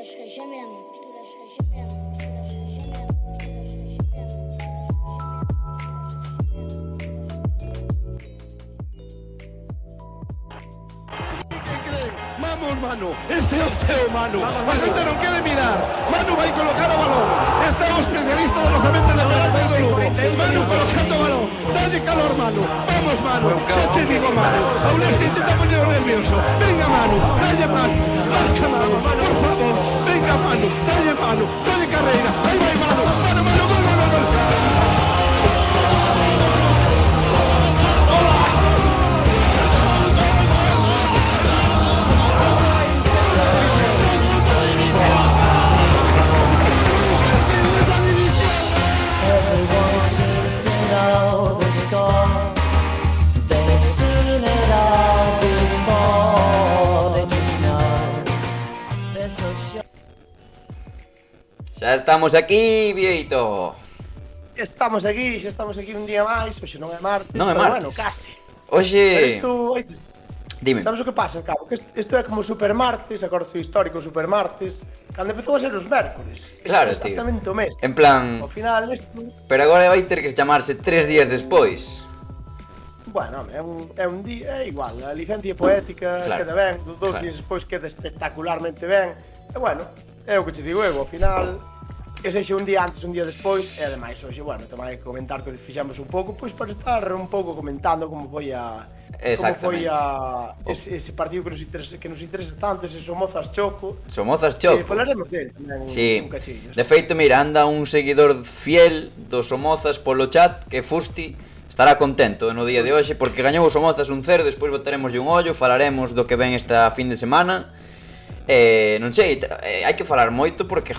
Vamos, Manu, este é o teu, Manu. A xente non quere mirar. Manu vai colocar o balón. Está o especialista do lanzamento de penaltis do Lugo. Manu colocando o balón. Dalle calor, Manu. Vamos, Manu. Xa che digo, Manu. Aulestia intenta poñer o nervioso. Venga, Manu. Dalle, Manu. Marca, Manu. Por favor. Venga, Manu. Dalle, Manu. Dalle carreira. Aí vai, Manu. Manu, Manu. Gol, gol, gol, gol. Xa estamos aquí, Vieito. Estamos aquí un día máis. Hoxe non é martes, Non é pero martes. bueno, casi. Hoxe... Pero Dime. sabes o que pasa, Cabo? Que isto é como Supermartes, acordo histórico Supermartes, cando empezou a ser os mércores. Claro, Isto tío. é exactamente o mes. En plan... Ao final, isto... Pero agora vai ter que chamarse 3 días despois. Bueno, é un día, é igual, a licencia poética Claro, queda ben, dos claro. días despois queda espectacularmente ben. E bueno, é o que te digo eu, ao final, que sexa un día antes, un día despois, e ademais hoxe, bueno, tamén hai que comentar que fixamos un pouco, pois para estar un pouco comentando como foi a... Como foi ese partido que nos interesa tanto, ese Somozas Choco. Somozas Choco. Falaremos dele tamén Sí. un cachillo. De feito, mira, anda un seguidor fiel do Somozas polo chat, que Fusti estará contento no día de hoxe porque gañou o Somozas 1-0, despois botaremos un ollo, falaremos do que ven esta fin de semana. Non sei, hai que falar moito porque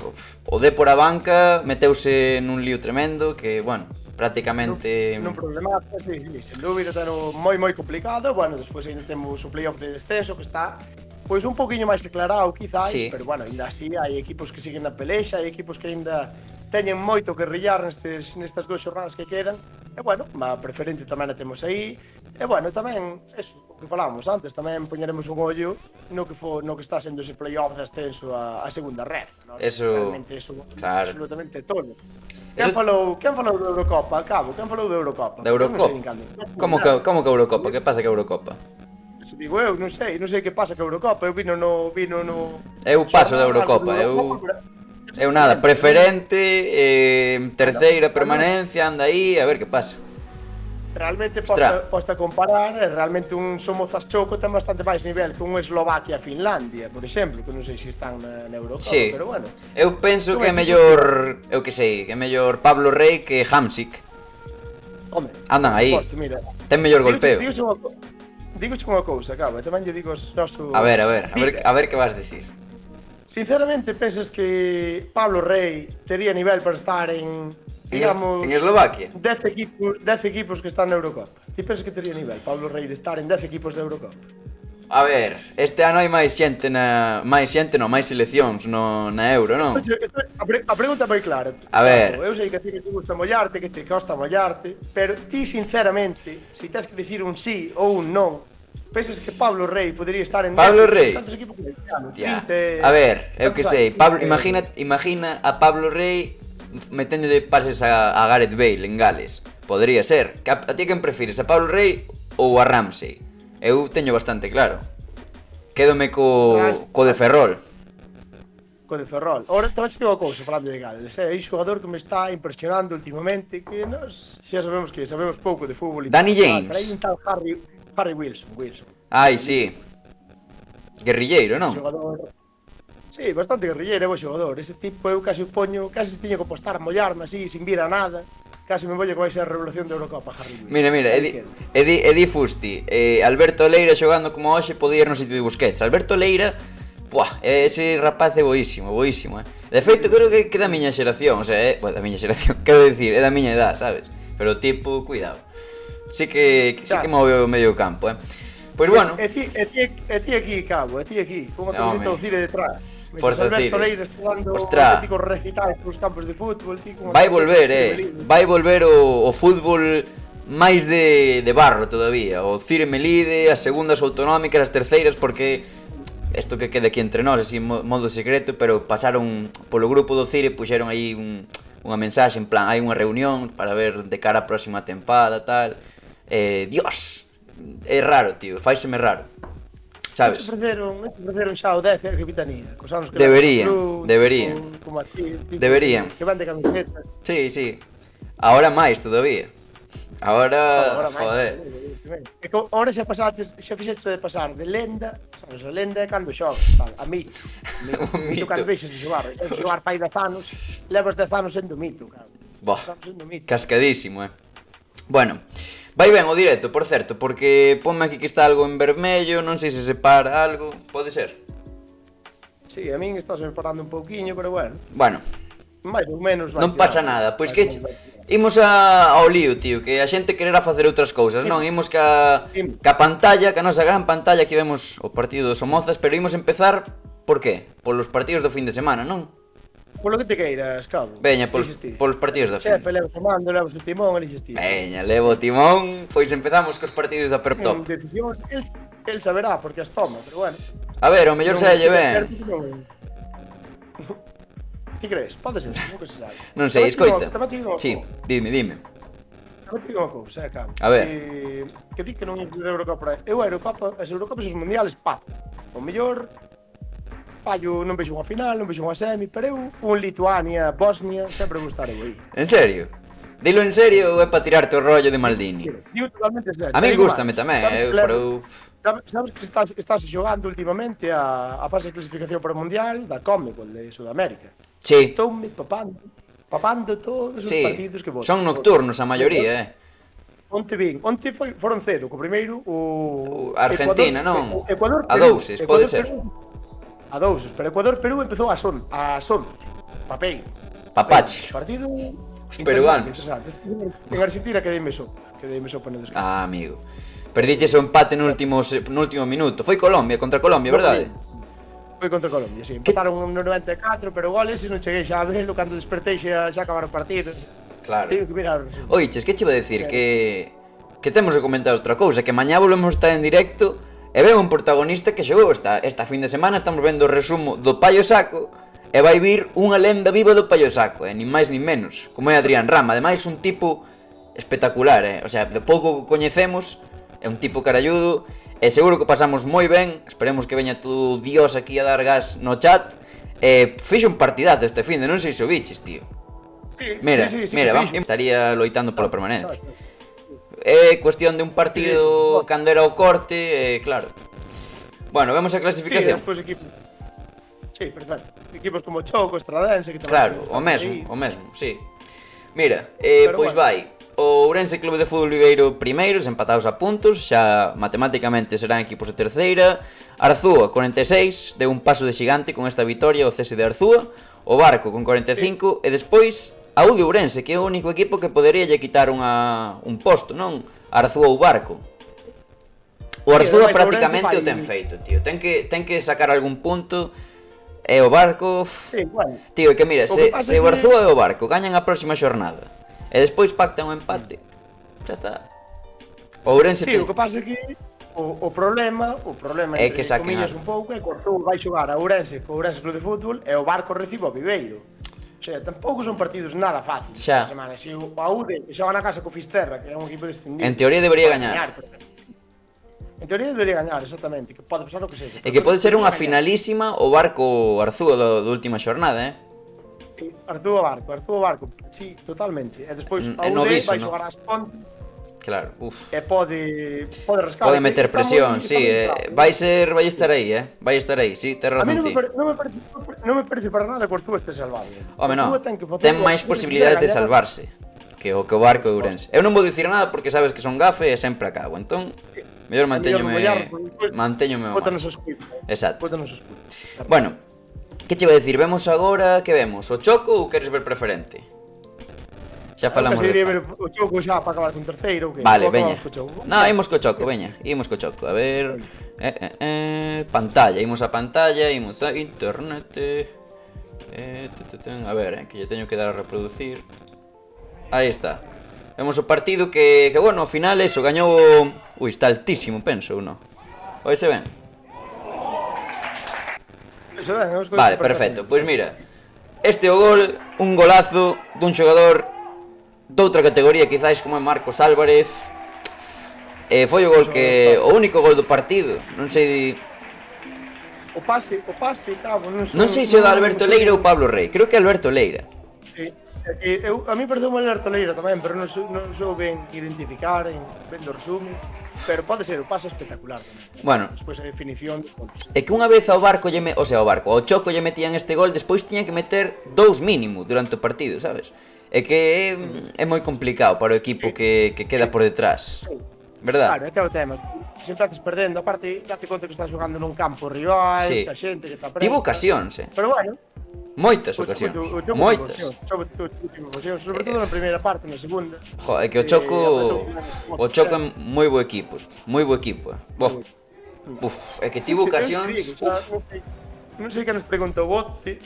o Dépor a banca meteuse nun lío tremendo que, bueno, prácticamente... Non problema, sí, sen dúbida, teno moi complicado. Bueno, despois ainda temos o playoff de descenso que está pois un poquinho máis aclarado, quizáis, Sí. pero bueno, ainda así hai equipos que siguen na pelexa, hai equipos que ainda teñen moito que rillar nestas duas xornadas que quedan. E bueno, a preferente tamén a temos aí. E bueno, tamén, eso, o que falábamos antes, tamén poñeremos un ollo no que está sendo ese playoff de ascenso a segunda red, ¿no? Eso, realmente eso, claro. absolutamente todo. Quen falou da Eurocopa, Cabo? Quen falou da Eurocopa? Da Eurocopa? Non sei nin cando. Como que Eurocopa? Que pasa que Eurocopa? Eso digo eu, non sei que pasa que a Eurocopa. Eu vino no Eu paso da Eurocopa, eu nada, preferente, terceira permanencia, anda aí, a ver que pasa. realmente Ostras. posta a comparar, realmente un Somozas Choco ten bastante máis nivel que un Eslovaquia-Finlandia, por exemplo, que non sei se están na Eurocopa, Sí. pero bueno. Eu penso que é mellor, eu que sei, que é mellor Pablo Rey que Hamsik. Home, Andan por aí. suposto, mira. Ten mellor golpeo. Digoche unha cousa, Cabo, e tamén lle digo aos nosos... A ver que vas dicir. Sinceramente, pensas que Pablo Rey tería nivel para estar en, digamos... En Eslovaquia? 10 equipos que están na Eurocopa. Ti pensas que tería nivel Pablo Rey de estar en 10 equipos da Eurocopa? A ver, este ano hai máis seleccións na Euro, non? A pregunta é moi clara. A ver. Eu sei que a ti que te gusta mollarte, que te costa mollarte, pero ti, sinceramente, se tens que dicir un sí ou un non, pensas que Pablo Rey podería estar en Pablo Rey? Cantos equipos que Ya. A ver, eu que sei, imagina a Pablo Rey metendo de pases a Gareth Bale en Gales. Podría ser. A ti quen prefires, a Pablo Rey ou a Ramsey? Eu teño bastante claro. Quédome co de Ferrol. Co de Ferrol. Ora tamén te digo a cousa falando de Gales, hai un xogador que me está impresionando últimamente, que nos xa sabemos pouco de fútbol. Danny James. Pero hai un tal Harry Wilson. Ai, sí. Guerrilleiro, non? Xogador. Sí, bastante guerrilleiro, é bo xogador. Ese tipo eu casi tiño que apostar a mollarme así, sin vir a nada. Casi me mollo que vai ser a revelación da Eurocopa, Harry Wilson. Mira, Edi Fusti, Alberto Leira xogando como hoxe podía ir no sitio de Busquets. Alberto Leira, ese rapaz é boísimo, De feito, creo que da miña xeración, o sea, da miña xeración, quero dicir, é da miña edad, sabes? Pero o tipo, cuidado. Sí que move o medio campo, Pois bueno. E ti aquí, Cabo, con a camiseta do Cire detrás. Forza Alberto Cire. Leira está dando auténticos recitais polos campos de fútbol, ti con Vai volver o fútbol máis de barro todavía. O Cire Melide, as segundas autonómicas, as terceiras, porque isto que quede aquí entre nós, así modo secreto, pero pasaron polo grupo do Cire, puxeron aí unha mensaxe, en plan, hai unha reunión para ver de cara a próxima tempada, tal. Dios, é raro, tío, faiseme raro. Sabes? Ofreceron xa o 10 a capitanía. Deberían. Deberían. Que van de camisetas. Sí. Ahora máis todavía. Ahora joder. É que ahora xa fixeches de pasar de lenda, sabes, a lenda é cando xogas, a mito. Mito cando deixes de xogar fai 10 anos, levas 10 anos sendo mito, cara. Cascadísimo, Bueno, vai ben o directo, por certo, porque ponme aquí que está algo en vermello, non sei se separa algo, pode ser? Sí, a min estás parando un pouquiño, pero bueno. Bueno, máis ou menos non pasa nada, pois que imos ao lío, tío, que a xente quererá facer outras cousas, non? Imos ca pantalla, ca nosa gran pantalla, aquí vemos o partido dos Somozas, pero imos empezar, por qué? Polos partidos do fin de semana, non? Polo que te queiras, cabo. Veña, polos partidos da fin. Xefe, levas o mando, levas o timón, elixes ti. Veña, levo o timón, pois empezamos cos partidos da Prep Top. Decisións, el saberá, porque as toma, pero bueno. A ver, o mellor se lle ben. Ti crees? Pode ser, nunca se sabe. Non sei, escoita. Sí, dime. Tamén te digo unha cousa, cara. A ver. Que di que non é a Eurocopa. Eu a Eurocopa, as Eurocopas e os mundiales, o mellor fallo, non vexo unha final, non vexo unha semi, pero eu, un Lituania, Bosnia, sempre gustarei aí. En serio? Dilo en serio ou é para tirarte o rollo de Maldini? Digo totalmente serio. A mí gústame tamén, pero... Sabes que estás xogando últimamente a fase de clasificación para o Mundial da Conmebol de Sudamérica. Sí. Estoume papando todos os partidos que voto. Son nocturnos a maioría, Onte foron cedo, co primeiro o Argentina, non? Ecuador, a douses, pode ser. A douses, pero Ecuador-Perú empezou ás 11, papeiro. Papache. Partido os peruanos. En Argentina quedeime sopa no descanso. Amigo. Perdiches o empate no último minuto. Foi Colombia, contra Colombia, verdade? Foi contra Colombia, sí. Empataron no 94, pero goles e non cheguei xa a verlo, cando despertei xa acabaron partidos. Claro. Teño que mirar. Oiches, que che iba a decir? Que temos que comentar outra cousa, que mañá volvemos a estar en directo e ven un protagonista que xogou esta fin de semana, estamos vendo o resumo do Paio Saco e vai vir unha lenda viva do Paio Saco, nin máis nin menos, como é Adrián Rama, ademais un tipo espectacular, o sea, de pouco que coñecemos, é un tipo caralludo, e seguro que pasamos moi ben, esperemos que veña todo Dios aquí a dar gas no chat, fixo un partidazo este fin de, non sei se o biches, tío. Mira, vamos, estaría loitando pola permanencia. É cuestión de un partido cando era o corte, claro. Bueno, vemos a clasificación. Sí, perfecto. Equipos como Choco, Estradense, que claro, o mesmo, sí. Mira, pois vai. O Ourense Clube de Fútbol Viveiro primeiros, empatados a puntos, xa matemáticamente serán equipos de terceira. Arzúa 46, deu un paso de xigante con esta vitoria o cese de Arzúa. O Barco con 45 e despois a U de Ourense, que é o único equipo que podería lle quitar un posto, non? Arzúa ou Barco. O Arzúa prácticamente o ten feito, tío. Ten que sacar algún punto. E o Barco... Sí, bueno. Tío, que mira, se o Arzúa e o Barco gañan a próxima xornada e despois pactan un empate, xa está. O Ourense... Sí, o que pasa é que o problema é que saquen un pouco, é que o Arzúa vai xogar a Ourense co Ourense Club de Fútbol e o Barco recibe o Viveiro. O sea, tampouco son partidos nada fáciles esta semana. Se o Aude xoga na casa co Fisterra, que é un equipo descendido, en teoría debería gañar. En teoría debería gañar, exactamente, que pode pasar o que sexa. E que pode ser unha finalísima o Barco Arzúa do última xornada, Arzúa Barco, sí, totalmente. E despois a UD vai xogar as Pontes. Claro, E pode rascar. Pode meter presión, sí, vai estar aí, vai estar aí, sí, tes razón ti. Non me parece para nada que o Arzúa este salvado. Home, non, ten máis posibilidades de salvarse que o Barco e Ourense. Eu non vou dicir nada porque sabes que son gafe e sempre acabo, entón mellor mantéñome o Bótanos o escudo. Exacto. Bueno, que che iba a decir? Vemos agora, que vemos? O Choco ou queres ver preferente? Xa falamos de... ver o Choco xa para acabar con terceiro. Vale, veña. No, imos co Choco, veña. Imos co Choco, a ver... Pantalla, imos a pantalla, imos a internet... A ver, que lle teño que dar a reproducir... Aí está. Vemos o partido que bueno, ao final eso, gañou... Ui, está altísimo, penso, non? Oise ben? escoito ben, eu escoito Vale, perfecto. Pois mira, este é o gol, un golazo dun xogador doutra categoría, quizáis como é Marcos Álvarez. Foi o gol que o único gol do partido. Non sei, O pase, cabo, non sei se o da Alberto Leira ou Pablo Rey. Creo que é Alberto Leira. Sí. A mí pareceu mal Alberto Leira tamén, pero non sou ben identificar, ben do resume, pero pode ser, o pase espectacular tamén. Bueno, Despois a definición, é que unha vez ao barco ao Choco lle metían este gol, despois tiña que meter 2 mínimo durante o partido, sabes? É que é moi complicado para o equipo que queda por detrás. Verdad? Claro, é que é o tema. Se empezas perdendo, aparte, date conta que estás xogando nun campo rival, Sí. que a xente que te apreta. Tivo ocasións, Pero bueno, moitas ocasións. Moitas. Sobre todo na primeira parte, na segunda. Jo, é que o Choco é moi bo equipo. Moi bo equipo. Uf, é que tivo ocasións. Non sei que nos preguntou o bote,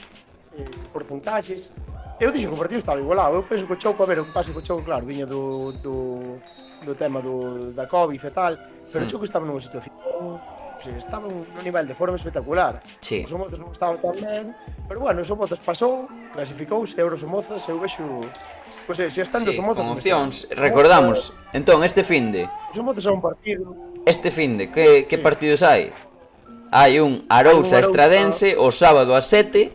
porcentaxes. Eu dixo que o partido estaba igualado. Eu penso que o Choco, a ver, o que pasa que o Choco, claro, viña do tema da Covid e tal, pero o Choco estaba nunha situación, o sea, estaba nun nivel de forma espectacular. Sí. O Somozas non estaba tan ben, pero bueno, o Somozas pasou, clasificouse, e o Somozas, eu vexo, pois se están dos Sí, Somozas con opcións. Recordamos, entón, este finde, o Somozas é un partido. que partidos hai? Hai un Arousa Estradense o sábado ás 7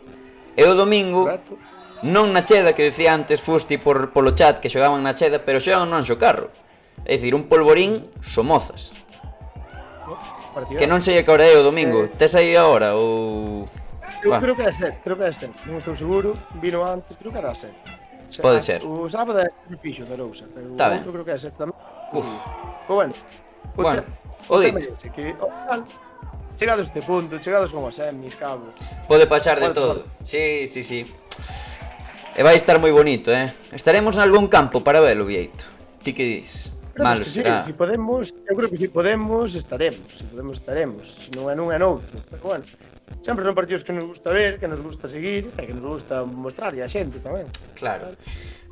e o domingo Correcto. non na Cheda, que decía antes Fusti polo chat que xogaban na Cheda, pero xogan no Anxo Carro. É dicir, un polvorín Somozas. Partido. Que non sei a que hora é o domingo. Tes aí a hora ou... Eu Va. creo que é 7, non estou seguro, vino antes, creo que era 7. Pode ser. O sábado é 7 fixo da Arousa, pero Tá o ben. outro creo que é 7 tamén. Uf. Pero bueno, Bueno, o tema dito. é ese, que ao final, chegados a este punto, chegados como a semis, cabo. Pode pasar de Pode todo. Sí. E vai estar moi bonito, Estaremos nalgún campo para velo, Vieito. Ti que dis? Malo Sí, será. si podemos, eu creo que si podemos estaremos, se non é nun é noutro, pero bueno, sempre son partidos que nos gusta ver, que nos gusta seguir, e que nos gusta mostrar a xente tamén. Claro.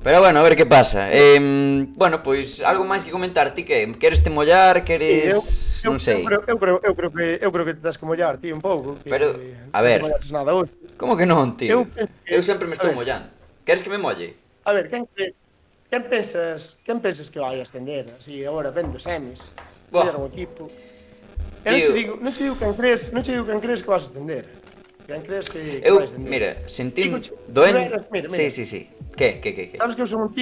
Pero bueno, a ver que pasa. Bueno, pois algo máis que comentar. Ti que queres te mollar, queres, non sei. Eu creo que te das que mollar, tío, un pouco. Pero, a ver. Non mollaches nada hoxe. Como que non, tío? Eu sempre me estou a ver. mollando. Queres que me molle? A ver, quen pensas que vai ascender? Así, agora vendo semis, Buah. mira un equipo. Tío. Non te digo quen crees que vas a ascender. Quen crees que Eu, vai ascender. mira, sentín Digoche, doen. mira. Sí. Que? Sabes que eu son un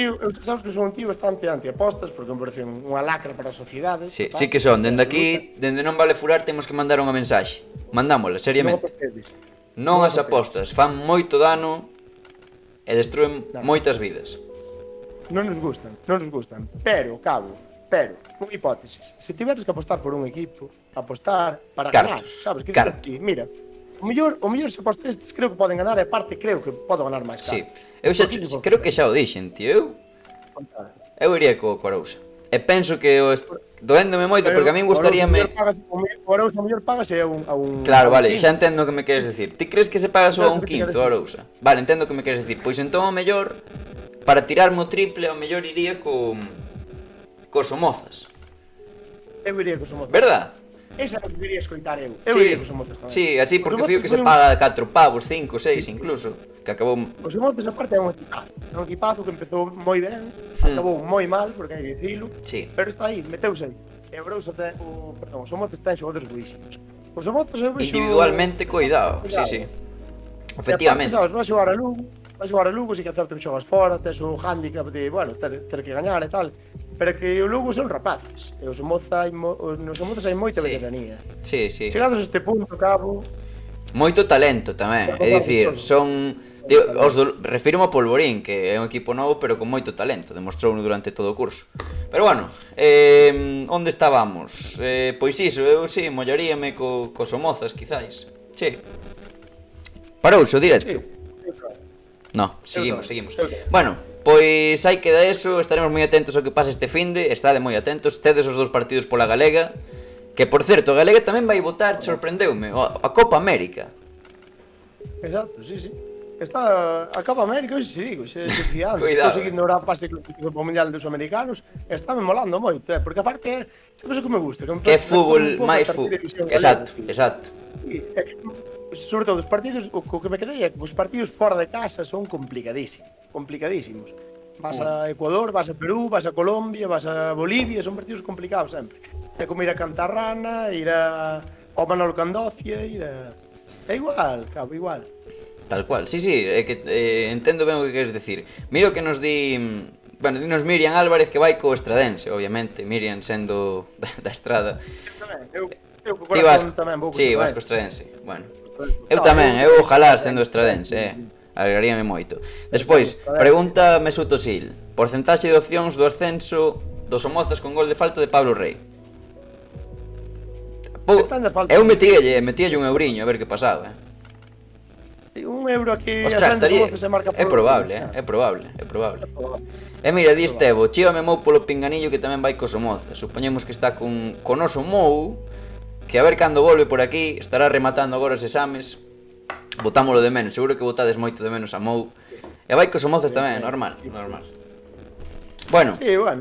tío bastante anti-apostas porque me parece unha lacra para a sociedade. Sí, total, sí que son. Dende aquí, absoluta. dende non vale furar, temos que mandar unha mensaxe. Mandámola, Non seriamente. apostedes. Non non as apostas, fan moito dano e destruen Nada. moitas vidas. Non nos gustan. Pero, unha hipótesis. Se tiveres que apostar por un equipo, apostar para ganar, Cartos, sabes? Que cartos. Aquí, mira, o mellor se apostas estes creo que poden ganar e aparte creo que podo ganar máis Sí. cartos. Eu xa, Por que creo que xa o dixen, tío. Eu iría co Arousa. E penso que doéndome moito, porque a min gustaríame... O mellor pagas é a un... Claro, a un vale, 15. xa entendo o que me queres decir. Ti crees que se paga só a un Claro, que te 15 o quero Arousa? Vale, entendo o que me queres decir. Pois entón o mellor, para tirarme o triple, o mellor iría co Somozas. Eu iría co Somozas. Verdad? Esa é o que quería escoitar eu. Eu iría co Somozas tamén. Sí, así O porque Somozas fío que se foi un- paga 4 pavos, 5, 6 incluso. Que acabou... O Somozas aparte é un equipazo. É un equipazo que empezou moi ben, acabou moi mal, porque hai que dicilo. Sí. Pero está aí, meteuse aí. E o Arousa ten, o Somozas ten xogadores buísimos. O Somozas eu vexo... Individualmente, cuidado. Sí. Efectivamente. E aparte, sabes, vas xogar a Lugo, si que é certo que xogas fora, tes o hándicap de, bueno, ter que gañar e tal. Pero que o Lugo son rapaces. E o Somozas no Somozas hai moita Sí. veteranía. Sí. Chegados a este punto, cabo, Moito talento tamén. É dicir, son... refírome ao Polvorín, que é un equipo novo, pero con moito talento. Demostrouno durante todo o curso. Pero bueno, onde estábamos? Pois iso, eu sí, mollaríame co Somozas, quizáis. Sí. Parouse o directo. No, seguimos. Bueno, pois hai queda eso, estaremos moi atentos ao que pase este finde, estade moi atentos, tedes os dous partidos pola Galega, que por certo, a Galega tamén vai votar, sorprendeume, a Copa América. exacto, sí. Está a Copa América, hoxe se digo, se dicía antes, Cuidado. estou seguindo a fase clasificación para o Mundial dos Americanos, está me molando moito, porque aparte, sabes o que me gusta? Que é fútbol, máis fútbol. Exacto. E sobre todo os partidos, o que me quedei é que os partidos fora de casa son complicadísimos. Vas a Ecuador, vas a Perú, vas a Colombia, vas a Bolivia, son partidos complicados sempre. É como ir a Cantarrana, ir ao Manolo Candocia, É igual, cabo, igual. Tal cual, sí, é que entendo ben o que queres decir. Mira o que nos di... Bueno, dinos Miriam Álvarez que vai co Estradense, obviamente, Miriam sendo da Estrada. Eu co corazón tamén vou co Sí, vas co Estradense, bueno. Eu tamén, ojalá sendo Estradense, alegraríame moito. Despois, pregunta Mesut Özil. Porcentaxe de opcións do ascenso dos Somozas con gol de falta de Pablo Rey. Eu metíalle un euriño a ver que pasaba, Un euro aquí. Ostras, estaría... É probable. E mira, di Estevo, chíbame Mou polo pinganillo que tamén vai co Somozas. Supoñemos que está con noso Mou, que a ver cando volve por aquí, estará rematando agora os exames. Botámolo de menos, seguro que botades moito de menos a Mou. E vai co Somozas tamén, normal. Bueno. Sí, a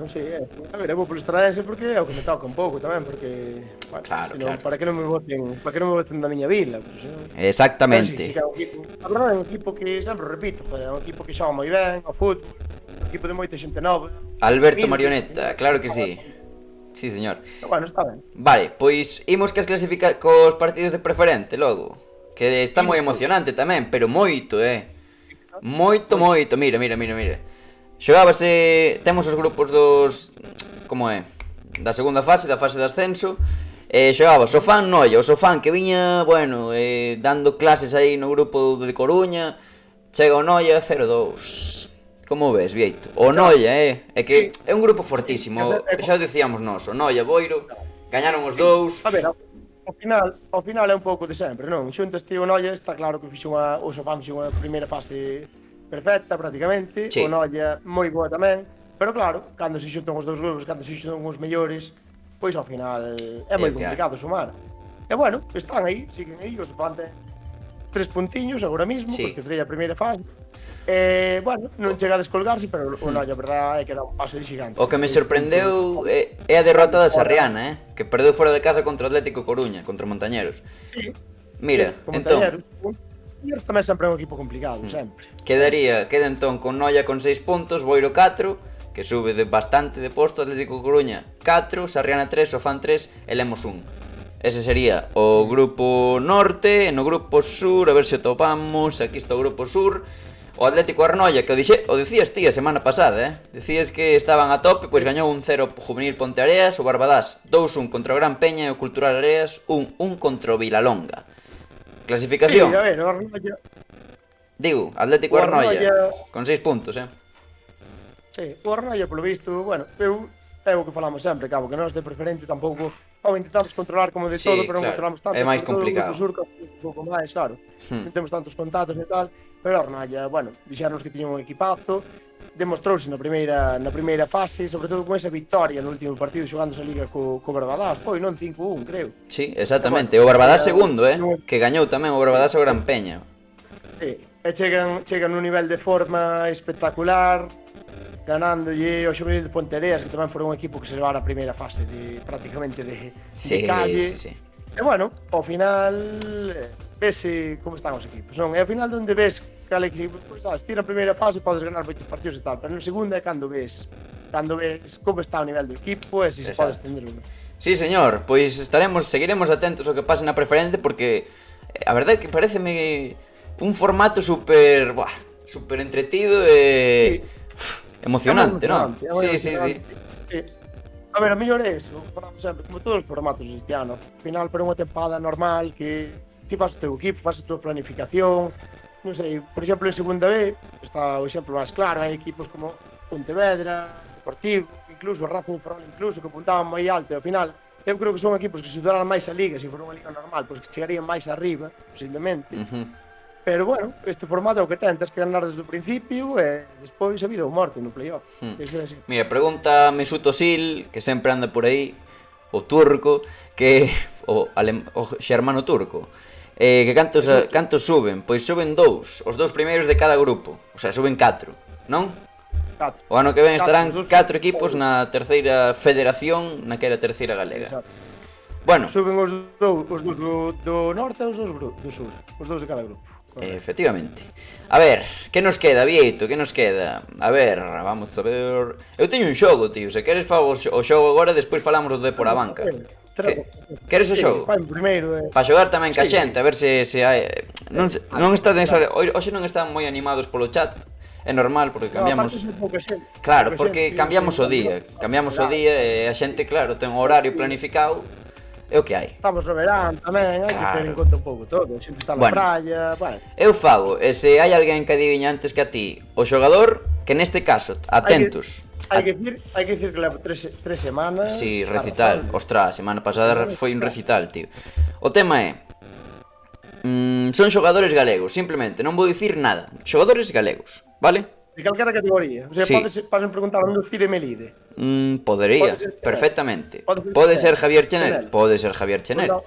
ver, eu vou polo Estradense porque é o que me toca un pouco tamén, porque... Bueno, claro. Para que non me voten da miña vila. Pues, exactamente. A verdade é un equipo que, sempre repito, é un equipo que xoga moi ben, ao fútbol, un equipo de moita xente nova. Alberto Marioneta, claro que sí. Sí, señor. Pero bueno, está ben. Vale, pois imos que as clasifica cos partidos de preferente logo. Que está moi emocionante tamén, pero moito, Moito. Mira. Xogábase, temos os grupos dos, como é, da segunda fase, da fase de ascenso. Xogaba o Sofán Noia, o Sofán que viña, bueno, dando clases aí no grupo de Coruña. Chega o Noia 0-2. Como ves, Vieito? O Noia, é que é un grupo fortísimo, xa o dicíamos nós, o Noia, Boiro, gañaron os dous. A ver, ao final é un pouco de sempre, non? Xuntas ti o Noia, está claro que o Sofán fixo unha primeira fase perfecta, prácticamente, o Noia moi boa tamén, pero claro, cando se xuntan os dous grupos, cando se xuntan os mellores, pois ao final é moi complicado sumar. E bueno, están aí, siguen aí, o Sofán ten 3 puntiños agora mismo, porque traía a primeira fase. Bueno, non chega a descolgarse, pero o Noia, a verdade, é que dá un paso de xigante. O que me sorprendeu é a derrota da Sarriana, que perdeu fora de casa contra o Atlético Coruña, contra Montañeros. Sí. Mira, entón... Montañeros tamén sempre é un equipo complicado, sempre. Queda entón con Noia con 6 puntos, Boiro 4, que sube bastante de posto, Atlético Coruña 4, Sarriana 3, Sofán 3 e Lemos 1. Ese sería o grupo norte. No grupo sur, a ver se o topamos. Aquí está o grupo sur. O Atlético Arnoia, que o dicías ti a semana pasada, Dicías que estaban a tope, pois gañou 1-0 Juvenil Ponteareas. O Barbadás 2-1 contra o Gran Peña e o Cultural Areas 1-1 contra o Vilalonga. Clasificación. Sí, a ver, o Arnoia... Digo, Atlético Arnoia con 6 puntos, Sí, o Arnoia, polo visto, bueno, é o que falamos sempre, cabo, que nós de preferente tampouco intentamos controlar como de todo, pero non controlamos tanto. É máis complicado. O sur, un pouco máis, claro. Non temos tantos contactos e tal, pero a Arnoia, bueno, dixernos que tiña un equipazo, demostrouse na primeira fase, sobre todo con esa victoria no último partido xogándose a Liga co Barbadás, foi non 5-1, creo. Sí, exactamente, o Barbadás segundo, que gañou tamén o Barbadás ao Gran Peña. Sí, e chegan nun nivel de forma espectacular, ganándolle ao Juvenil de Ponteareas, que tamén foron un equipo que se levara a primeira fase prácticamente de calle. Sí. E bueno, ao final vese como están os equipos, non? E ao final onde ves cal equipo, pois sabes, ti na primeira fase podes ganar moitos partidos e tal, pero na segunda é cando ves como está o nivel do equipo e se pode estender ou non. Sí, señor, pois seguiremos atentos ao que pase na preferente, porque a verdade é que pareceme un formato super entretido e emocionante, non? Sí. A ver, a mellor é eso, falamos sempre, como todos os formatos este ano. Al final, para unha tempada normal, que ti faz o teu equipo, faz a tua planificación. Non sei, por exemplo, en segunda B, está o exemplo máis claro, hai equipos como Pontevedra, Deportivo, incluso Racing Ferrol, incluso, que apuntaban moi alto, e ao final, eu creo que son equipos que se duraran máis a Liga, se for unha Liga normal, pois que chegarían máis arriba, posiblemente. Pero bueno, este formato é o que ten, tens que ganar desde o principio e despois a vida ou morte no playoff. Mira, pregunta Mesut Özil, que sempre anda por aí, o turco, que o xermano turco, que cantos suben? Pois suben 2, os 2 primeiros de cada grupo, o sea, suben 4, non? 4. O ano que ven estarán 4 equipos na terceira federación, na que era a terceira galega. Bueno, Suben os dous do norte e os dous do sur. Os dous de cada grupo. efectivamente. A ver, que nos queda, Vieito? Que nos queda? A ver, vamos a ver... Eu teño un xogo, tío. Se queres fago o xogo agora, despois falamos do de por a banca. Queres o xogo? Para xogar tamén ca xente, a ver se hai... Non está hoxe non están moi animados polo chat. É normal, porque cambiamos... Claro, porque cambiamos o día. Cambiamos o día e a xente, claro, ten o horario planificado. É o que hai. Estamos no verán tamén, hai que ter en conta un pouco todo. A xente está na praia, bueno. Eu fago, e se hai alguén que adiviña antes que a ti, o xogador, que neste caso, atentos. Hai que dicir que leva 3 semanas. Si, recital. Ostras, a semana pasada foi un recital, tío. O tema é... son xogadores galegos, simplemente, non vou dicir nada. Xogadores galegos, vale? De calquera categoría. O sea, Sí. poden preguntar onde o Cire Melide. Podería, Pode ser Chenel. perfectamente. Pode Pode ser ser Javier Chenel, Chenel. pode ser Javier Chenel. Bueno.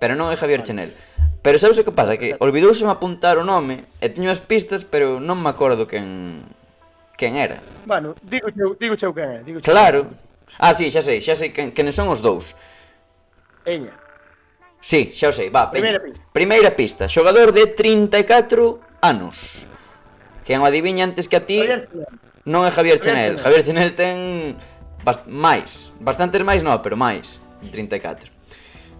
Pero non é Javier Chenel. Pero sabes o que pasa? Que olvidouse apuntar o nome e teño as pistas, pero non me acordo quen era. Bueno, digo cheu quen é. Claro. Ah, sí, xa sei quen son os dous. Eña. Sí, xa o sei, va, Primeira veña. pista. Primeira pista, xogador de 34 anos. Quen o adiviña antes que a ti Javier Chenel. non é Javier Chenel. Javier Javier Chenel Chenel. ten bastantes máis non, pero máis, de 34.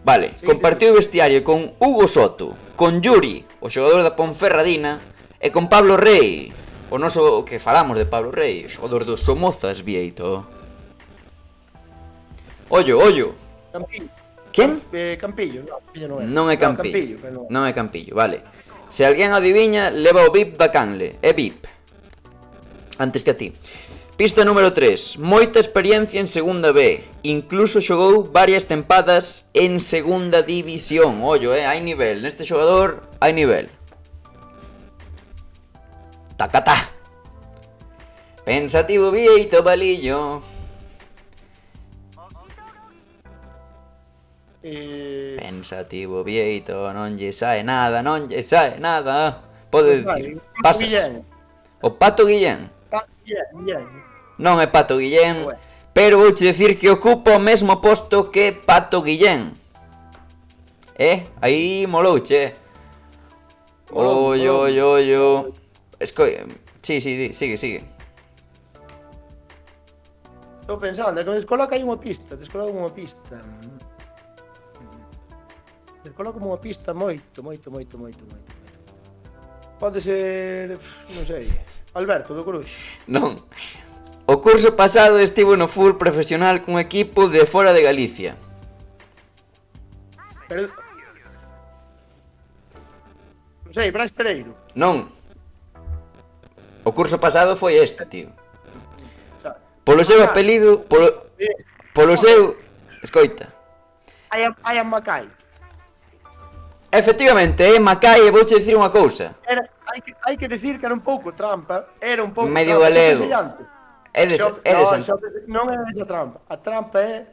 Vale, Sí, compartiu vestiario con Hugo Soto, con Yuri, o xogador da Ponferradina, e con Pablo Rey, o noso que falamos de Pablo Rey, o xogador dos Somozas, Vieito. Ollo. Campillo. Quen? Campillo, no, Campillo non é. Non é Campillo. Campillo, pero non. Non é Campillo, vale. Se alguén adiviña, leva o VIP da canle. É VIP. Antes que a ti. Pista número 3. Moita experiencia en segunda B. Incluso xogou varias tempadas en segunda división. Ollo, hai nivel. Neste xogador hai nivel. Tacatá. Pensativo Vieito Balillo. Pensativo Vieito, non lle sae nada. Pode dicir. Pasa. O Pato Guillén. Guillén. Non é Pato Guillén, Ué. pero vouche dicir que ocupa o mesmo posto que Pato Guillén. Aí molouche. Ollo. Sí, sigue. Estou pensando, que me descoloca aí unha pista. Descoloca unha pista moito. Pode ser, non sei, Alberto do Cruz. Non. O curso pasado estivo no full profesional cun equipo de fora de Galicia. Pero... non sei, Brais Pereiro. Non. O curso pasado foi este, tío. O sea, Polo seu apelido, polo seu... Escoita. hai a Macai. Efectivamente, Macai, e vouche dicir unha cousa. Hai que decir que era un pouco trampa. Era un pouco Medio trampa, galego. xa pensei antes. É de Non é esa trampa. A trampa é...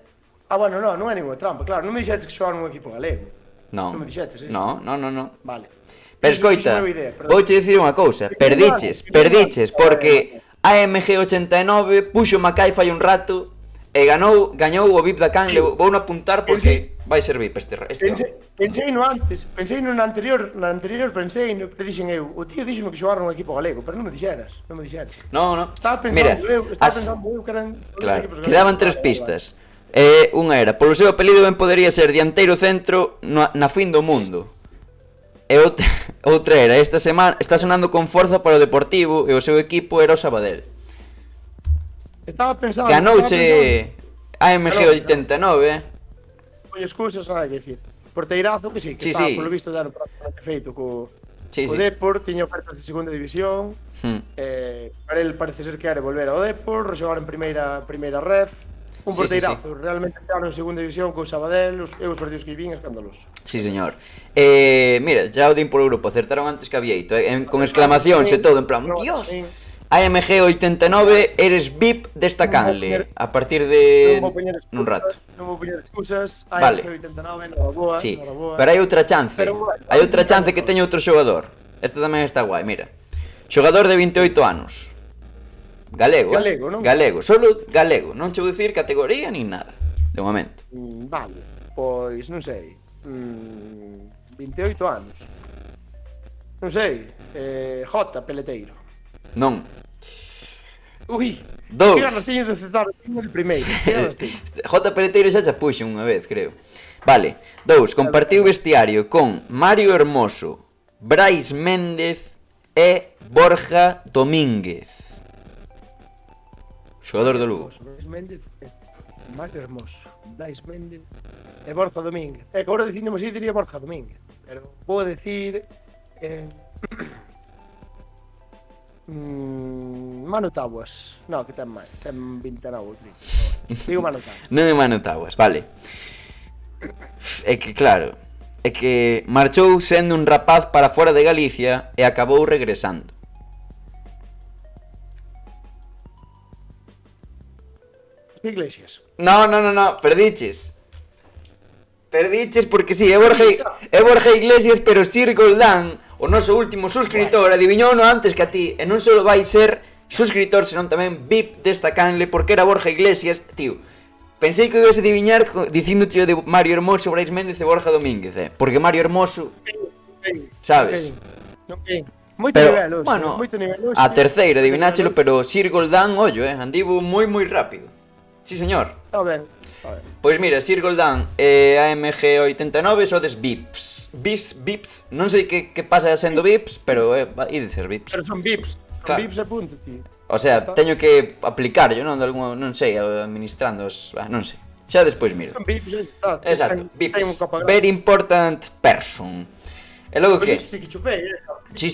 bueno, non é ninguna trampa, claro. Non me dixetes que xogar nun equipo galego. Non. Non me dixetes eso. No. Vale. Pero Iso escoita, é unha idea, perdón. vouche dicir unha cousa. Perdiches, porque AMG 89 puxo Macai fai un rato e gañou o VIP da canle. Vou non apuntar porque vai ser VIP este Pensei no antes, pensei no anterior, pero dixen eu, o tío dixeme que xogar nun equipo galego, pero non me dixeras. No. Estaba Mira, pensando eu que eran claro, equipos quedaban tres pistas. Unha era, polo seu apelido ben podería ser dianteiro centro na fin do mundo. E outra era, esta semana está sonando con forza para o Deportivo e o seu equipo era o Sabadell. Estaba pensando... Ganouche AMG 89, Foi excusas, nada que decir. Porteirazo, que sí, que estaba polo visto de ano feito co Depor, tiña ofertas de segunda división. Para el parece ser que era volver ao Depor, xogar en primeira ref. Un porteirazo, realmente estaban en segunda división co Sabadell, os partidos que vin escandaloso. Sí, señor. Mira, já o din por grupo, acertaron antes que a Vieito, con exclamacións e todo, en plan, Dios! AMG 89, eres VIP desta canle, a partir de un rato. Non vou poñer excusas, Vale. AMG 89, nada boa. Sí, pero hai outra chance, que teña outro xogador. Este tamén está guai, mira. Xogador de 28 anos. Galego, non? Galego, solo galego, non che vou dicir categoría nin nada, de momento. Vale. Pois, non sei, 28 anos. Non sei, Jota, peleteiro. Non. Ui, Dous. que ganas teño de acertar de primeiro, que ganas teño. J. Peleteiro xa puxo unha vez, creo. Vale, 2. Compartiu vestiario con Mario Hermoso, Brais Méndez e Borja Domínguez. Xogador do Lugo. Brais Méndez, Mario Hermoso, Brais Méndez e Borja Domínguez. Que agora dicindo así diría Borja Domínguez, pero vou decir Manu Tabuas. No, que ten máis, ten 29 ou 30. Digo Manu Tabuas. Non é Manu Tabuas, vale. É que claro, é que marchou sendo un rapaz para fora de Galicia e acabou regresando. Iglesias. No, perdiches. Perdiches porque sí, é Borja Iglesias, pero Sir Goldán, o noso último suscritor, adiviñouno antes que a ti, e non só vai ser suscritor, senón tamén VIP desta canle, porque era Borja Iglesias, tío. Pensei que ibas a adiviñar dicindo tío de Mario Hermoso, Brais Méndez e Borja Domínguez, porque Mario Hermoso, sabes? Moito Pero, nivel, bueno, moito nivel. a terceira adivináchelo, pero Sir Goldán, ollo, andivo moi rápido. Sí, señor. Está ben, está ben. Pois mira, Sir Goldán e AMG 89 sodes VIPs. VIPs, non sei que pasa sendo VIPs, pero de ser VIPs. Pero son VIPs, Claro. VIPs a punto, tío. O sea, teño que aplicar, non, de algún, non sei, administrando os, non sei. Xa despois miro. Son VIPs, está. Exacto, Ten un VIPs. copa grande. Very important person. E logo Pois que? sí que chupei, Sí,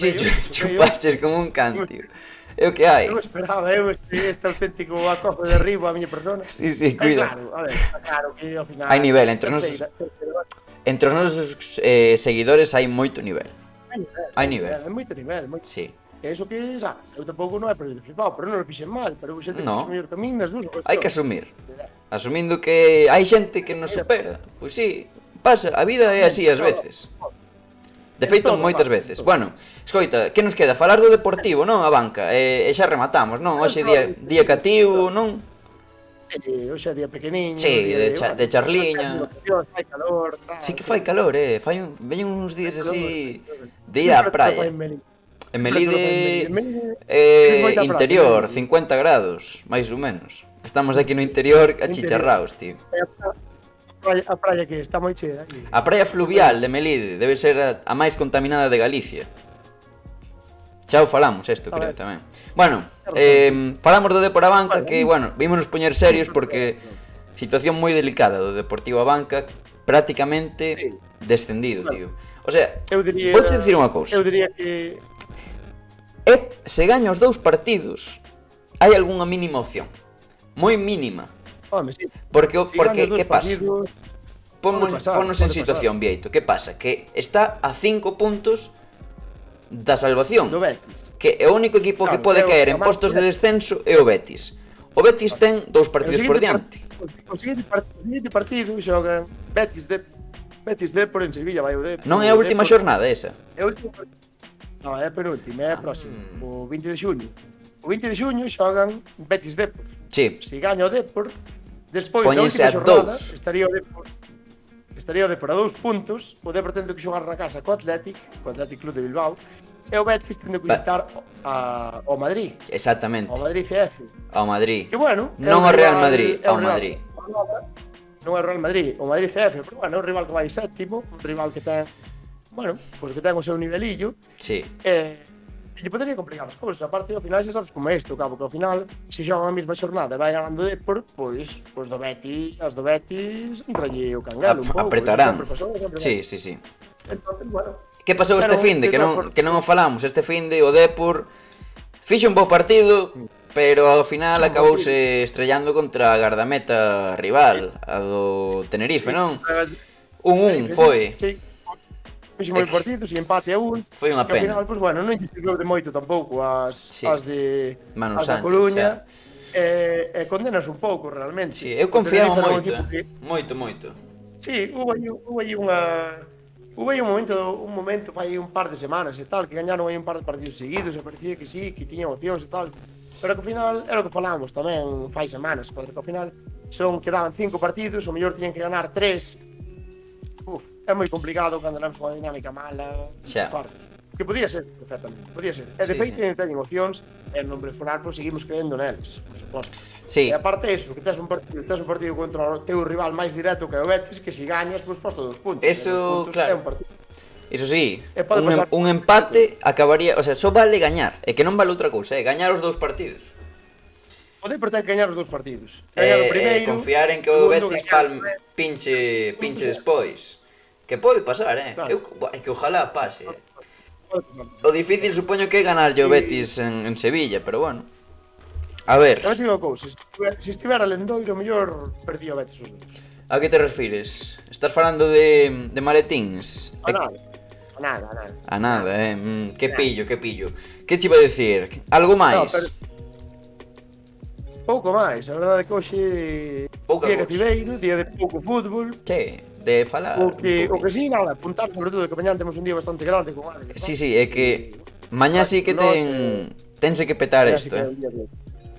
chupaches como un can, tío. É o que hai. Eu esperaba, este auténtico acojo de arriba a miña persona. Sí, cuida. Claro, a ver, está claro que ao final... Hai nivel, entre os nosos seguidores hai moito nivel. Hai nivel. Hai moito nivel, moito. Sí. E iso que, sabes, eu tampouco non é para de flipado, pero non o fixen mal, pero xa te No. fixo mellor que a min nas dúas cuestións. Hai que asumir. Asumindo que hai xente que nos supera. Pois sí, pasa, a vida é así ás veces. De feito, moitas veces. Bueno, escoita, que nos queda? Falar do Deportivo, non? A banca. E xa rematamos, non? Hoxe día cativo, non? Hoxe é día pequeniño. Sí, día de charliña. Fai calor, tal. Sí que fai calor, veñen uns días así de ir á praia. En Melide, interior, 50 grados, máis ou menos. Estamos aquí no interior achicharraos, tío. A praia que está moi chea aquí. A praia fluvial de Melide debe ser a máis contaminada de Galicia. Xa o falamos isto, creo, tamén. Bueno, falamos do Depor a Banca, que, bueno, vímonos poñer serios porque situación moi delicada do Deportivo a Banca, prácticamente descendido, tío. O sea, vou te dicir unha cousa. Eu diría que... Se gaña os dous partidos, hai algunha mínima opción. Moi mínima. Home, sí. Porque Si que pasa? Partidos... Ponnos en situación, Vieito. Que pasa? Que está a 5 puntos da salvación. Do Betis. Que é o único equipo que pode caer en postos de descenso é o Betis. O Betis ten 2 partidos por diante. O seguinte partido xoga Betis Depor en Sevilla, vai o Depor. Non é a última xornada esa. É o último. Non, é a penúltima, é a próxima. O 20 de xuño. O 20 de xuño xogan Betis Depor. Sí. Se gaña o Depor, despois da Póñense última a xornada, dous. estaría o Depor a 2 puntos. O Depor tendo que xogar na casa co Athletic Club de Bilbao. E o Betis tendo que visitar ao Madrid. Exactamente. Ao Madrid CF. Ao Madrid. E bueno, Non ao Real Madrid, ao Madrid. Non é o Real Madrid, o Madrid CF, pero bueno, é un rival que vai sétimo, un rival que ten, bueno, pois que ten o seu nivelillo. Sí. E lle podería complicar as cousas, aparte ao final xa sabes como é isto, cabo, que ao final, se xogan a mesma xornada e vai ganando Depor, pois do Betis, as do Betis, entralle o canguelo un pouco. Apretarán. Sí. Sí. Entonces, bueno. Que pasou este finde? Que non o falamos. Este finde o Depor fixo un bo partido, pero ao final acabouse estrellando contra a gardameta rival, a do Tenerife, non? 1-1 foi. Sí. Fixo moi partido, si empate a 1. Foi unha Ao pena. final, pois bueno, non lle serviu de moito tampouco as de Manu as da Sánchez, Coruña. E condenas un pouco realmente. Sí, eu confiaba moito, moito. moito. Sí, hubo aí un momento fai un par de semanas e tal, que gañaron aí un par de partidos seguidos e parecía que sí, que tiñan opcións e tal. Pero que ao final, era o que falamos tamén fai semanas, porque ao final quedaban 5 partidos, o mellor tiñan que ganar 3 é moi complicado cando temos unha dinámica mala Xa. parte. Que podía ser, perfectamente, podía ser. E de Sí, feito sí. teñen opcións e non preforar, pois seguimos creendo neles, por suposto. Sí. E aparte eso, que tes un partido contra o teu rival máis directo que é o Betis, que se gañas, pois posto 2 puntos. Eso, 2 puntos claro. É un partido. Iso sí, E pode pasar. un empate acabaría, o sea, só vale gañar, e que non vale outra cousa, gañar os 2 partidos. O Depor ten que gañar os 2 partidos. Gañar o primeiro. Confiar en que o segundo, Betis gañar o pinche despois. Que pode pasar, Claro. É que ojalá pase. Pode pasar. O difícil supoño que é ganarlle o Betis en Sevilla, pero bueno. A ver, Tamén te digo unha cousa, se estivera Lendoiro, mellor perdía o Betis os dous. a que te refires? Estás falando de maletíns? A nada, a nada, a nada. A nada, que pillo. Que te iba a dicir? Algo máis? No, pero... Pouco máis, a verdade é que hoxe Pouca día cousa. cativeiro, día de pouco fútbol. Che, de falar O un que pouquinho. sí, nada, apuntar sobre todo que mañán temos un día bastante grande con Adri. Sí, é que mañá sí que tense que petar isto,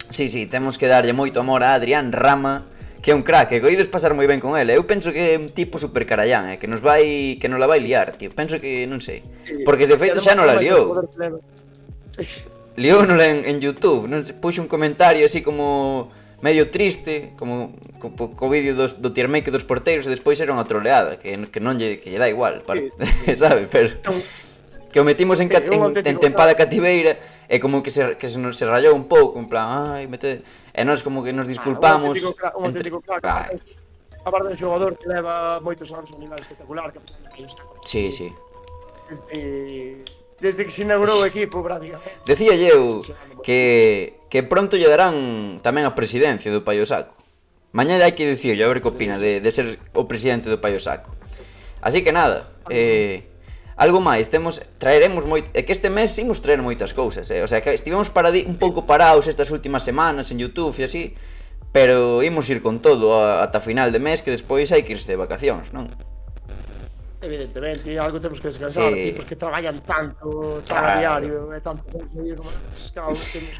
Sí, temos que darlle moito amor a Adrián Rama, que é un crack, que oídos pasar moi ben con ele. Eu penso que é un tipo super carallán, que nos la vai liar, tío. Penso que, non sei. Porque de feito xa non la liou. Liou en YouTube, non sei, puxo un comentario así como medio triste, como co vídeo do tiermake dos porteiros e despois era unha troleada, que non lle dá igual, sabe, pero que o metimos en tempada cativeira e como que se rayou un pouco, en plan, e nós como que nos disculpamos. Un auténtico crack. Aparte de un xogador que leva moitos anos a un nivel espectacular, que Sí. desde que se inaugurou o equipo, prácticamente. Decía eu que pronto lle darán tamén a presidencia do Paio Saco. Mañá hai que dicirlle a ver que opina de ser o presidente do Paio Saco. Así que nada, algo máis, traeremos moito, é que este mes imos traer moitas cousas, o sea, que estivemos un pouco parados estas últimas semanas en YouTube e así, pero imos ir con todo ata final de mes, que despois hai que irse de vacacións, non? Evidentemente, algo temos que descansar, Sí. tipos que traballan tanto, Claro. a diario, e tanto como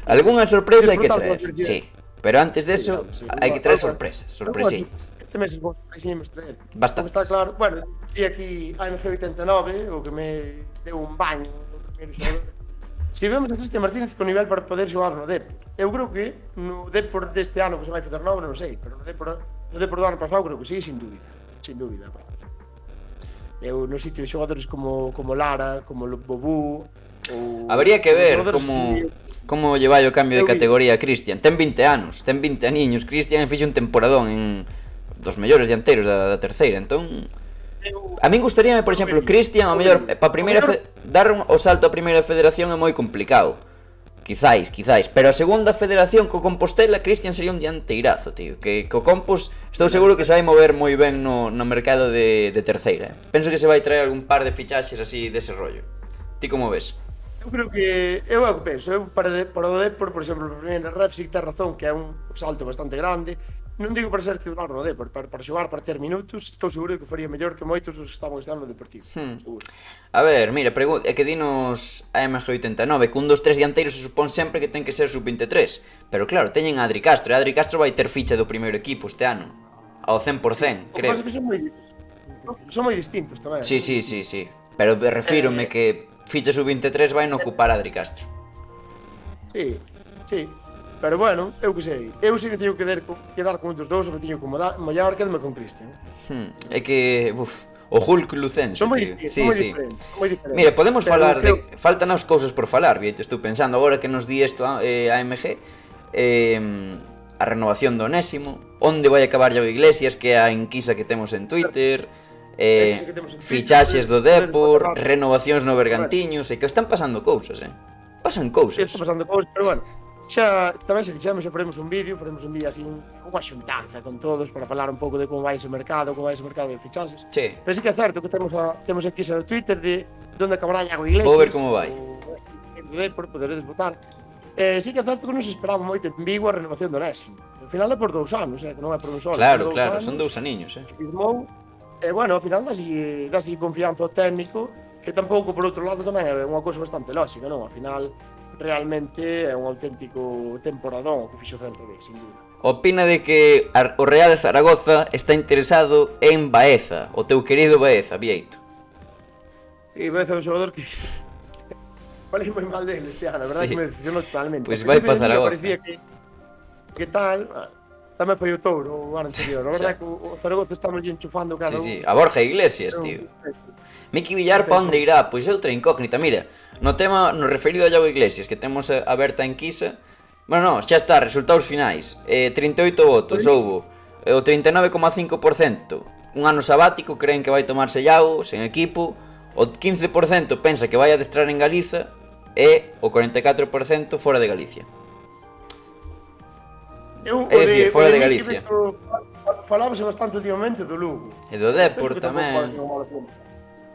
Algúnha sorpresa hai que disfrutar traer, cualquier día. sí, pero antes deso Sí, hai que traer sorpresas, sorpresiñas. Este mes imos traer. Bastante. Como está claro, bueno, e aquí a MG89, o que me deu un baño no primeiro xogador. Si vemos a Cristian Martínez con nivel para poder xogar no Depor. Eu creo que no Depor deste ano que se vai facer novo, non sei, pero no Depor do ano pasado creo que sí, sin dúbida. Eu no sitio de xogadores como Lara, como Bobú, ou Habría que ver xogadores como lle vai o cambio de Eu vi. categoría a Cristian. Ten 20 anos, ten 20 aniños. Cristian fixe un temporadón en dos mellores dianteiros da terceira. Entón, a min gustaríame, por exemplo, Cristian, ao mellor pa primeira dar o salto á primeira federación é moi complicado. Quizáis, pero a segunda federación co Compostela, Cristian sería un dianteirazo, tío. Que co Compos estou seguro que se vai mover moi ben no mercado de terceira. Penso que se vai traer algún par de fichaxes así dese rollo. Ti como ves? Eu creo que eu penso, para o Depor, por exemplo, para primeira ref, si que ten razón que é un salto bastante grande. Non digo para ser titular no Depor, para xogar, para ter minutos, estou seguro que faría mellor que moitos dos que estaban este ano no Deportivo. Seguro. A ver, mira, é que dinos a MG89 que un dos tres dianteiros se supón sempre que ten que ser sub-23. Pero claro, teñen a Adri Castro, e Adri Castro vai ter ficha do primeiro equipo este ano. Ao 100%, creo. O que pasa é que son moi distintos tamén. Sí. Pero refírome que ficha sub-23 vai non ocupar a Adri Castro. Sí. Pero bueno, eu que sei. Eu sei que teño que quedar con un dos dous, ou me teño que mollar, quedame con Cristian. É que, o Hulk lucense. Son moi tío. distintos, Sí. moi diferentes. Mira, podemos Pero falar creo... faltan as cousas por falar, Viete, estou pensando agora que nos di isto a AMG, a renovación do Onésimo, onde vai acabar Iago Iglesias, que é a enquisa que temos en Twitter, fichaxes do Depor, renovacións no Bergantiños, e que están pasando cousas, pasan cousas. Está pasando cousas, pero bueno, xa tamén se dixemos, xa faremos un vídeo, faremos un día así unha xuntanza con todos para falar un pouco de como vai ese mercado, de fichaxes. Sí. Pero sí que é certo que temos aquí no Twitter de onde acabará Iago Iglesias. Vou ver como vai. O Depor, poderedes votar. Sí que é certo que non se esperaba moito en Vigo a renovación do Onésimo. Ao final é por 2 anos, que non é por un solo. Claro, son 2 aniños, Firmou, bueno, ao final dasi confianza ao técnico, que tampouco, por outro lado, tamén é unha cousa bastante lógica, non? Ao final, realmente é un auténtico temporadón o que fixo o Celta B, sin dúda. Opina de que o Real Zaragoza está interesado en Baeza, o teu querido Baeza, Vieito. E Baeza é un xogador que falei moi mal dele este ano, a verdade Sí. que me decepcionou totalmente. Pois Ao vai principio pa Zaragoza. parecía que tal, tamén foi o Touro o ano anterior. A verdade que o Zaragoza estamos enchufando cada Sí, a Borja Iglesias, tío. Miki Villar pa onde irá? Pois é outra incógnita, mira. No tema, no referido a Iago Iglesias, que temos aberta a enquisa. Bueno, xa está, resultados finais. 38 votos, houbo. O 39,5%. Un ano sabático, creen que vai tomarse Iago, sen equipo. O 15% pensa que vai adestrar en Galiza. E o 44% fora de Galicia. É dicir, fora de Galicia. Falábase bastante últimamente do Lugo. E do Depor tamén.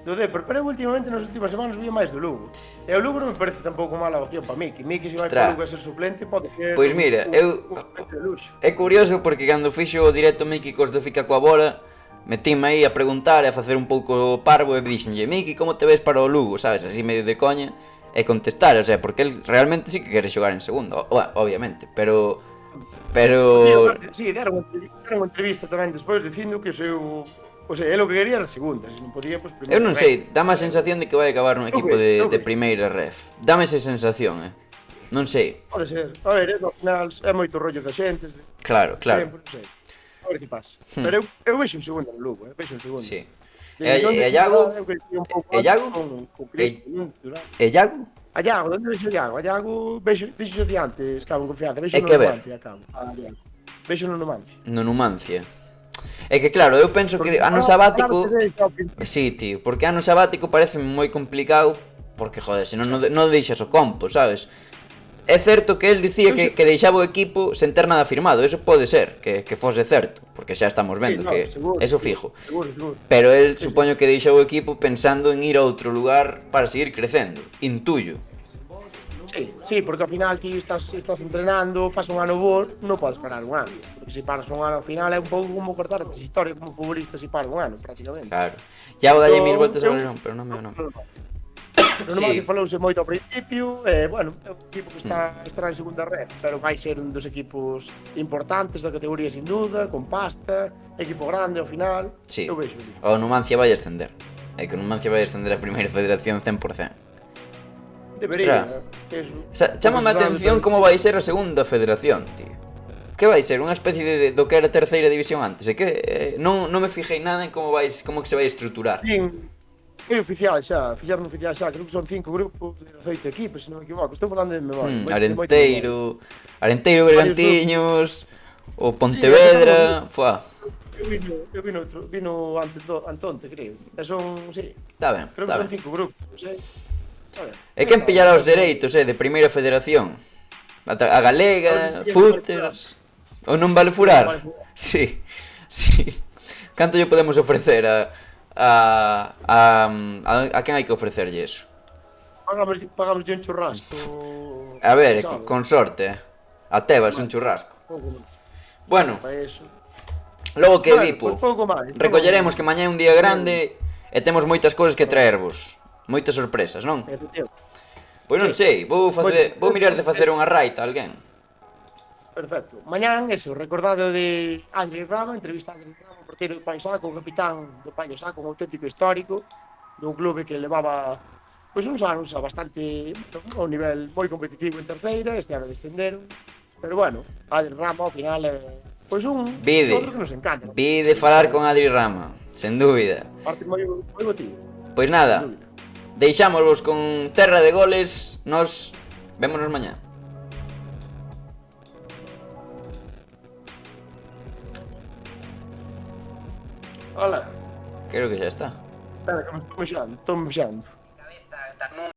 Do Depor, pero últimamente nas últimas semanas vía máis do Lugo. E o Lugo non me parece tampouco mala opción para Miki. Miki se vai para o Lugo a ser suplente pode ser. Pois mira, un suplente de luxo. é curioso porque cando fixo o directo Miki cos do Fica coa Bora, metíme aí a preguntar e a facer un pouco parvo e dixenlle: Miki, como te ves para o Lugo? Sabes, así medio de coña. E contestar, o sea, porque el realmente sí que quere xogar en segundo, obviamente, pero... Sí, deron unha entrevista tamén despois dicindo que o seu... O sea, é o que quería era segunda, se non podía, pois primeira. Eu non sei, dame a sensación de que vai acabar nun equipo de primeira ref. Dame esa sensación, Non sei. Pode ser. A ver, ao final é moito rollo da xente. Claro. Non sei. A ver que pasa. Pero eu vexo un segundo no Lugo, vexo un segundo. Sí. E Iago? E Iago? E Iago? A Iago, onde vexo o Iago? A Iago, vexo, dixo diante, escabo en confianza, vexo É no que ver. Numancia, acabo. Vexo no Numancia. No Numancia. É que claro, eu penso que ano sabático... Sí, tío, porque ano sabático parece moi complicado, porque, joder, se non deixas o compo, sabes? É certo que el dicía que deixaba o equipo sen ter nada firmado, eso pode ser, que fose certo, porque xa estamos vendo que eso fijo. Seguro. Pero el supoño que deixou o equipo pensando en ir a outro lugar para seguir crecendo, intuyo. Sí, porque ao final ti estás entrenando, faz un ano bo, non podes parar un ano. Porque se paras un ano ao final é un pouco como cortar a trayectoria como futbolista se para un ano, prácticamente. Claro. Ya o dalle mil voltas ao balón, pero non me o nome. Non que falouse moito ao principio, bueno, é un equipo que estará en segunda red, pero vai ser un dos equipos importantes da categoría sin duda, con pasta, equipo grande ao final. Sí, eu vexo. o Numancia vai ascender. É que o Numancia vai ascender a primeira federación 100%. Debería. Chámame a atención como vai ser a segunda federación, tío. Que vai ser? Unha especie de do que era a terceira división antes. É que non me fijei nada en como que se vai estruturar. Foi oficial xa, fixaron oficial xa, creo que son 5 grupos de 18 equipos, se non me equivoco. Estou falando de memoria. Arenteiro, Bergantiños, o Pontevedra, fuá. Eu vino Antonte, creo. E son, sí. Está ben, creo que son 5 grupos, sei. E quen pillará os dereitos, de primeira federación? A Galega, Footers... Ou non vale furar? Sí. Canto lle podemos ofrecer a quen hai que ofrecerlle eso? Pagamos un churrasco. A ver, con sorte, a Tebas un churrasco. Bueno, logo que vi, recolleremos que mañá é un día grande e temos moitas cousas que traervos. Moitas sorpresas, non? Pois non sei, vou mirar de facer unha raita a alguén. Perfecto. Mañán, eso, recordado de Adri Rama, entrevista a Adri Rama, porteiro do Paio Saco, capitán do Paio Saco, un auténtico histórico, dun clube que levaba pois uns anos a bastante a un nivel moi competitivo en terceira, este ano descenderon, pero bueno, Adri Rama ao final é pois un outro que nos encanta. Vide falar con Adri Rama, sen dúbida. Parte moi botido. Pois nada, deixámosvos con Terra de Goles, nos vémonos mañá. Hola. Creo que xa está. Espera, que me estou mexando.